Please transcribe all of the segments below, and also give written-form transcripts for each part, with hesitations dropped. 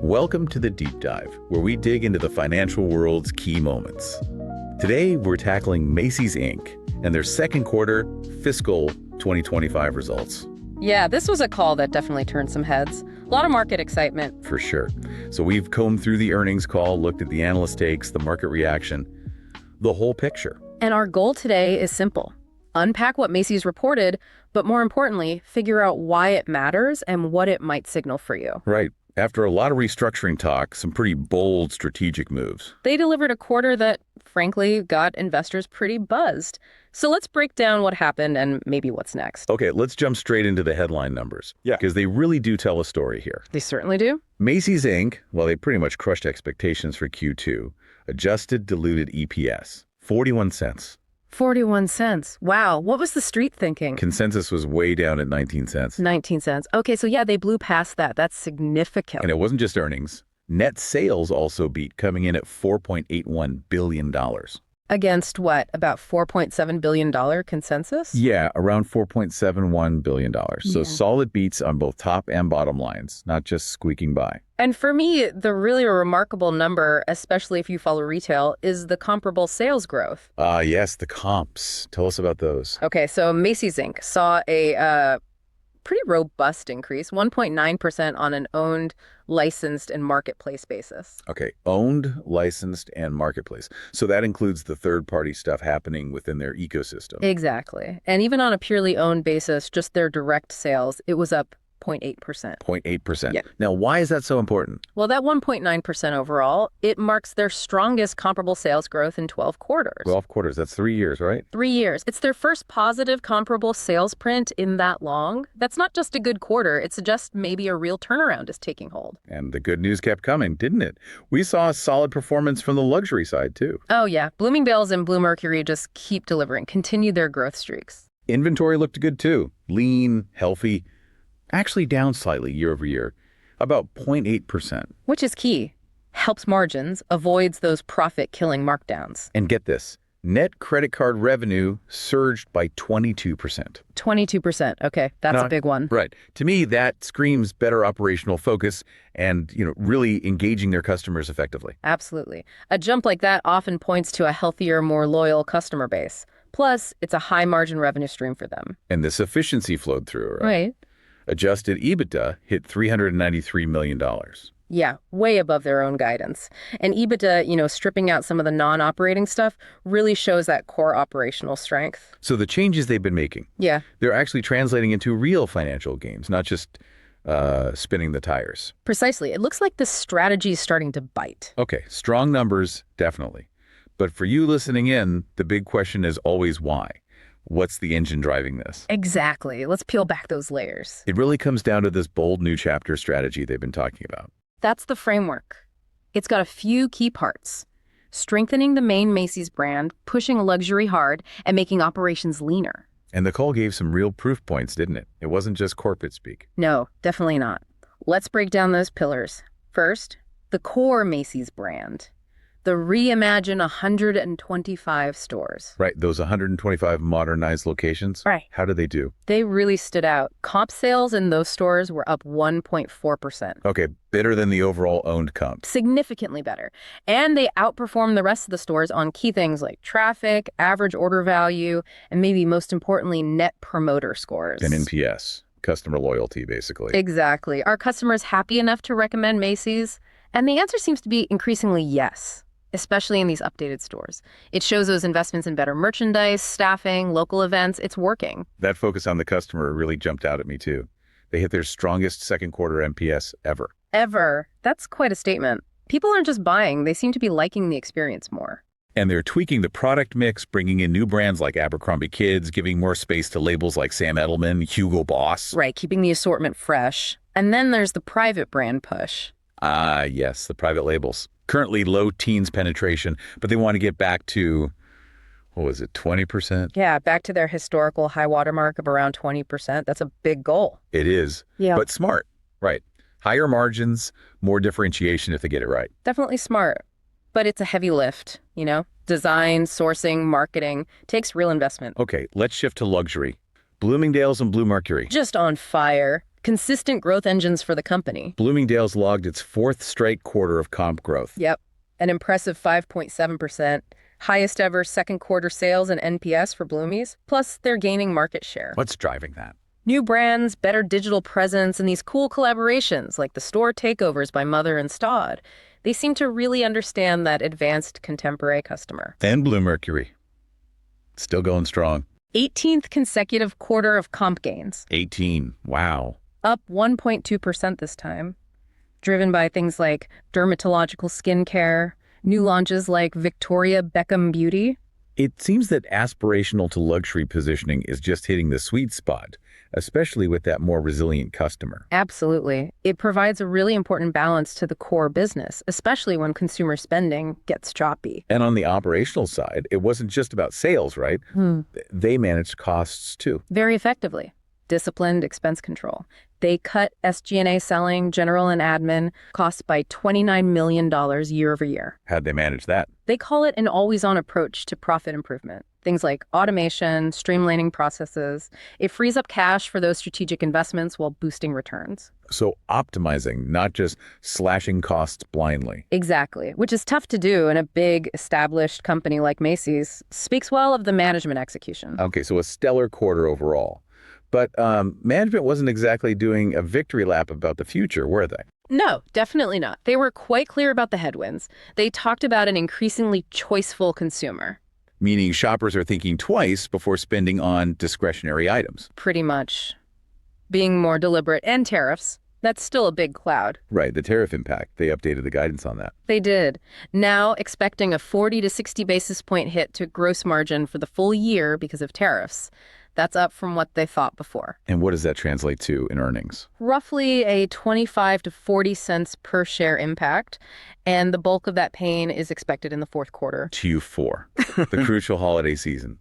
Welcome to the Deep Dive, where we dig into the financial world's key moments. Today, we're tackling Macy's Inc. and their second quarter fiscal 2025 results. Yeah, this was a call that definitely turned some heads. A lot of market excitement. For sure. So we've combed through the earnings call, looked at the analyst takes, the market reaction, the whole picture. And our goal today is simple. Unpack what Macy's reported, but more importantly, figure out why it matters and what it might signal for you. Right. After a lot of restructuring talk, some pretty bold strategic moves. They delivered a quarter that, frankly, got investors pretty buzzed. So let's break down what happened and maybe what's next. Okay, let's jump straight into the headline numbers. Yeah. Because they really do tell a story here. They certainly do. Macy's Inc., well, they pretty much crushed expectations for Q2. Adjusted diluted EPS, 41 cents. 41 cents. Wow. What was the street thinking? Consensus was way down at 19 cents. 19 cents. Okay, so yeah, they blew past that. That's significant. And it wasn't just earnings. Net sales also beat, coming in at $4.81 billion. Against what, about $4.7 billion consensus? Yeah, around $4.71 billion. So solid beats on both top and bottom lines, not just squeaking by. And for me, the really remarkable number, especially if you follow retail, is the comparable sales growth. Yes, the comps. Tell us about those. Okay, so Macy's Inc. saw a pretty robust increase, 1.9% on an owned, licensed, and marketplace basis. Okay, owned, licensed, and marketplace. So that includes the third-party stuff happening within their ecosystem. Exactly. And even on a purely owned basis, just their direct sales, it was up 0.8%. 0.8%. Yeah. Now, why is that so important? Well, that 1.9% overall, it marks their strongest comparable sales growth in 12 quarters. 12 quarters. That's 3 years, right? 3 years. It's their first positive comparable sales print in that long. That's not just a good quarter. It suggests maybe a real turnaround is taking hold. And the good news kept coming, didn't it? We saw a solid performance from the luxury side, too. Oh, yeah. Bloomingdale's and Bluemercury just keep delivering, continue their growth streaks. Inventory looked good, too. Lean, healthy. Actually down slightly year over year, about 0.8%. Which is key. Helps margins, avoids those profit-killing markdowns. And get this, net credit card revenue surged by 22%. 22%. Okay, that's a big one. Right. To me, that screams better operational focus and, really engaging their customers effectively. Absolutely. A jump like that often points to a healthier, more loyal customer base. Plus, it's a high-margin revenue stream for them. And this efficiency flowed through, right? Right. Adjusted EBITDA hit $393 million. Yeah, way above their own guidance. And EBITDA, stripping out some of the non-operating stuff, really shows that core operational strength. So the changes they've been making, yeah, they're actually translating into real financial gains, not just spinning the tires. Precisely. It looks like this strategy is starting to bite. Okay, strong numbers, definitely. But for you listening in, the big question is always why. What's the engine driving this? Exactly. Let's peel back those layers. It really comes down to this bold new chapter strategy they've been talking about. That's the framework. It's got a few key parts. Strengthening the main Macy's brand, pushing luxury hard, and making operations leaner. And the call gave some real proof points, didn't it? It wasn't just corporate speak. No, definitely not. Let's break down those pillars. First, the core Macy's brand. The reimagine 125 stores. Right, those 125 modernized locations? Right. How did they do? They really stood out. Comp sales in those stores were up 1.4%. Okay, better than the overall owned comp. Significantly better. And they outperformed the rest of the stores on key things like traffic, average order value, and maybe most importantly, net promoter scores. And NPS, customer loyalty, basically. Exactly. Are customers happy enough to recommend Macy's? And the answer seems to be increasingly yes. Especially in these updated stores. It shows those investments in better merchandise, staffing, local events. It's working. That focus on the customer really jumped out at me, too. They hit their strongest second quarter NPS ever. Ever. That's quite a statement. People aren't just buying. They seem to be liking the experience more. And they're tweaking the product mix, bringing in new brands like Abercrombie Kids, giving more space to labels like Sam Edelman, Hugo Boss. Right, keeping the assortment fresh. And then there's the private brand push. Ah, yes, the private labels. Currently low teens penetration, but they want to get back to, 20%? Yeah, back to their historical high watermark of around 20%. That's a big goal. It is, yeah, but smart, right? Higher margins, more differentiation if they get it right. Definitely smart, but it's a heavy lift, Design, sourcing, marketing, takes real investment. Okay, let's shift to luxury. Bloomingdale's and Bluemercury. Just on fire. consistent growth engines for the company. Bloomingdale's logged its fourth straight quarter of comp growth. Yep, an impressive 5.7%. Highest ever second quarter sales and NPS for Bloomies. Plus, they're gaining market share. What's driving that? New brands, better digital presence, and these cool collaborations like the store takeovers by Mother and Staud. They seem to really understand that advanced contemporary customer. And Blue Mercury. Still going strong. 18th consecutive quarter of comp gains. 18. Wow. Up 1.2% this time. Driven by things like dermatological skincare, new launches like Victoria Beckham Beauty. It seems that aspirational to luxury positioning is just hitting the sweet spot, especially with that more resilient customer. Absolutely. It provides a really important balance to the core business, especially when consumer spending gets choppy. And on the operational side, it wasn't just about sales, right? They managed costs too. Very effectively. Disciplined expense control. They cut SG&A selling, general and admin costs by $29 million year over year. How'd they manage that? They call it an always-on approach to profit improvement. Things like automation, streamlining processes. It frees up cash for those strategic investments while boosting returns. So optimizing, not just slashing costs blindly. Exactly, which is tough to do in a big, established company like Macy's. Speaks well of the management execution. Okay, so a stellar quarter overall. But management wasn't exactly doing a victory lap about the future, were they? No, definitely not. They were quite clear about the headwinds. They talked about an increasingly choiceful consumer. Meaning shoppers are thinking twice before spending on discretionary items. Pretty much. Being more deliberate. And tariffs. That's still a big cloud. Right, the tariff impact. They updated the guidance on that. They did. Now expecting a 40 to 60 basis point hit to gross margin for the full year because of tariffs. That's up from what they thought before. And what does that translate to in earnings? Roughly a 25 to 40 cents per share impact, and the bulk of that pain is expected in the fourth quarter. Q4, the crucial holiday season.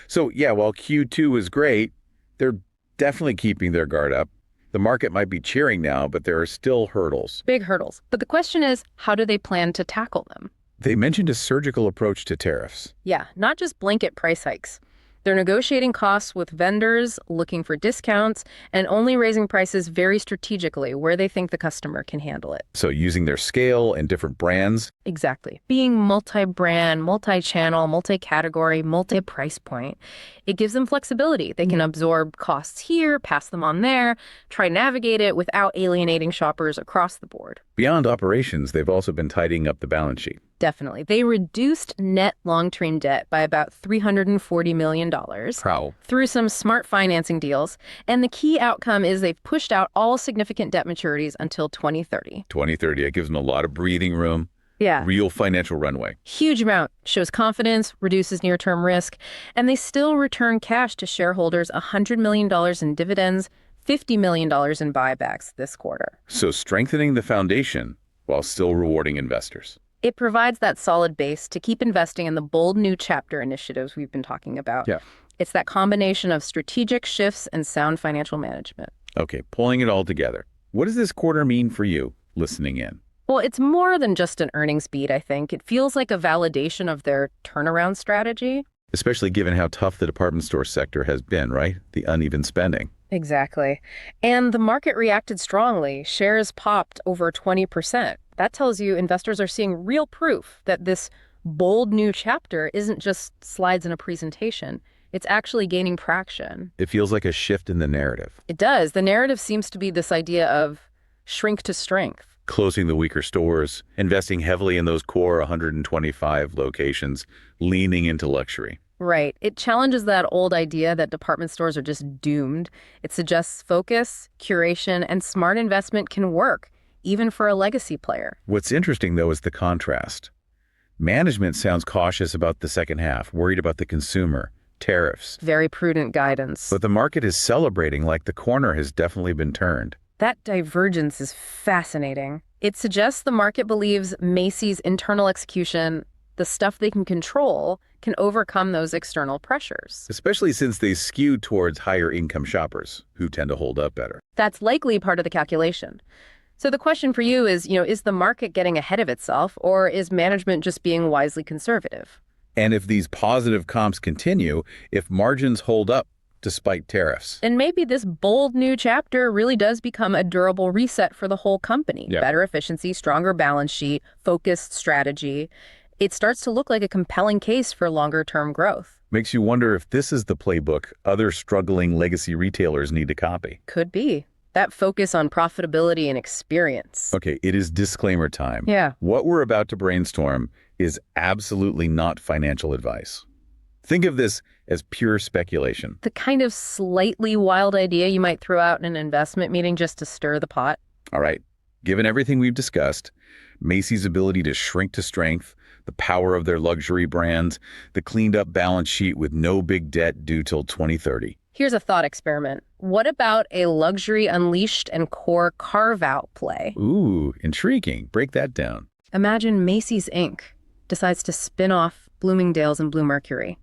So yeah, while Q2 is great, they're definitely keeping their guard up. The market might be cheering now, but there are still hurdles. Big hurdles. But the question is, how do they plan to tackle them? They mentioned a surgical approach to tariffs. Yeah, not just blanket price hikes. They're negotiating costs with vendors, looking for discounts, and only raising prices very strategically where they think the customer can handle it. So using their scale and different brands. Exactly. Being multi-brand, multi-channel, multi-category, multi-price point, it gives them flexibility. They can absorb costs here, pass them on there, try navigate it without alienating shoppers across the board. Beyond operations, they've also been tidying up the balance sheet. Definitely. They reduced net long-term debt by about $340 million through some smart financing deals. And the key outcome is they've pushed out all significant debt maturities until 2030. 2030, it gives them a lot of breathing room. Yeah. Real financial runway. Huge amount. Shows confidence, reduces near-term risk, and they still return cash to shareholders, $100 million in dividends, $50 million in buybacks this quarter. So strengthening the foundation while still rewarding investors. It provides that solid base to keep investing in the bold new chapter initiatives we've been talking about. Yeah. It's that combination of strategic shifts and sound financial management. Okay, pulling it all together. What does this quarter mean for you listening in? Well, it's more than just an earnings beat, I think. It feels like a validation of their turnaround strategy. Especially given how tough the department store sector has been, right? The uneven spending. Exactly. And the market reacted strongly. Shares popped over 20%. That tells you investors are seeing real proof that this bold new chapter isn't just slides in a presentation. It's actually gaining traction. It feels like a shift in the narrative. It does. The narrative seems to be this idea of shrink to strength. Closing the weaker stores, investing heavily in those core 125 locations, leaning into luxury. Right. It challenges that old idea that department stores are just doomed. It suggests focus, curation, and smart investment can work, even for a legacy player. What's interesting, though, is the contrast. Management sounds cautious about the second half, worried about the consumer, tariffs. Very prudent guidance. But the market is celebrating like the corner has definitely been turned. That divergence is fascinating. It suggests the market believes Macy's internal execution, the stuff they can control, can overcome those external pressures. Especially since they skew towards higher income shoppers who tend to hold up better. That's likely part of the calculation. So the question for you is the market getting ahead of itself, or is management just being wisely conservative? And if these positive comps continue, if margins hold up despite tariffs. And maybe this bold new chapter really does become a durable reset for the whole company. Yeah. Better efficiency, stronger balance sheet, focused strategy. It starts to look like a compelling case for longer-term growth. Makes you wonder if this is the playbook other struggling legacy retailers need to copy. Could be. That focus on profitability and experience. Okay, it is disclaimer time. Yeah. What we're about to brainstorm is absolutely not financial advice. Think of this as pure speculation. The kind of slightly wild idea you might throw out in an investment meeting just to stir the pot. All right, given everything we've discussed, Macy's ability to shrink to strength, the power of their luxury brands, the cleaned up balance sheet with no big debt due till 2030. Here's a thought experiment. What about a luxury unleashed and core carve-out play? Ooh, intriguing. Break that down. Imagine Macy's Inc. decides to spin off Bloomingdale's and Bluemercury.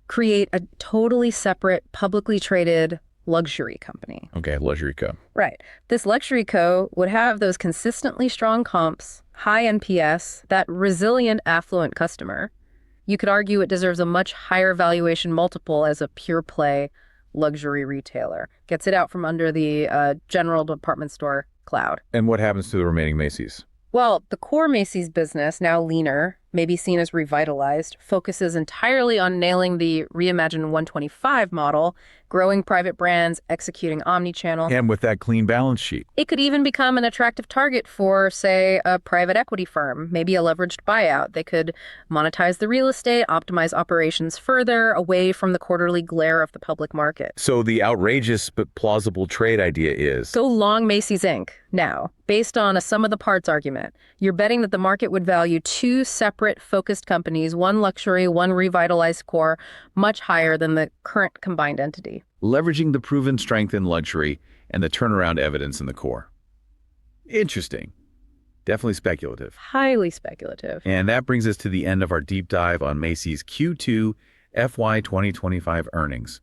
Create a totally separate, publicly traded luxury company. Okay, luxury co. Right. This luxury co. would have those consistently strong comps, high NPS, that resilient, affluent customer. You could argue it deserves a much higher valuation multiple as a pure play luxury retailer. Gets it out from under the general department store cloud. And what happens to the remaining Macy's? Well, the core Macy's business, now leaner, maybe seen as revitalized, focuses entirely on nailing the reimagined 125 model, growing private brands, executing omni-channel. And with that clean balance sheet. It could even become an attractive target for, say, a private equity firm, maybe a leveraged buyout. They could monetize the real estate, optimize operations further, away from the quarterly glare of the public market. So the outrageous but plausible trade idea is... Go long Macy's Inc. now, based on a sum of the parts argument. You're betting that the market would value two separate focused companies, one luxury, one revitalized core, much higher than the current combined entity. Leveraging the proven strength in luxury and the turnaround evidence in the core. Interesting. Definitely speculative. Highly speculative. And that brings us to the end of our deep dive on Macy's Q2 FY 2025 earnings.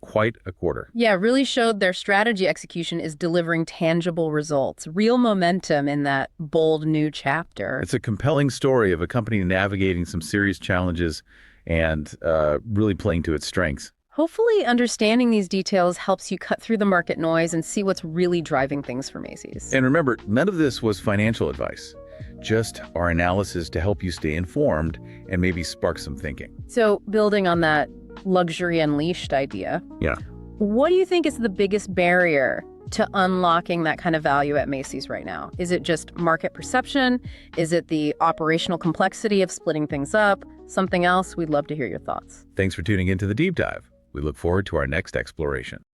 Quite a quarter. Yeah, really showed their strategy execution is delivering tangible results, real momentum in that bold new chapter. It's a compelling story of a company navigating some serious challenges and really playing to its strengths. Hopefully, understanding these details helps you cut through the market noise and see what's really driving things for Macy's. And remember, none of this was financial advice, just our analysis to help you stay informed and maybe spark some thinking. So, building on that luxury unleashed idea, Yeah. what do you think is the biggest barrier to unlocking that kind of value at Macy's right now? Is it just market perception? Is it the operational complexity of splitting things up? Something else? We'd love to hear your thoughts. Thanks for tuning into the deep dive. We look forward to our next exploration.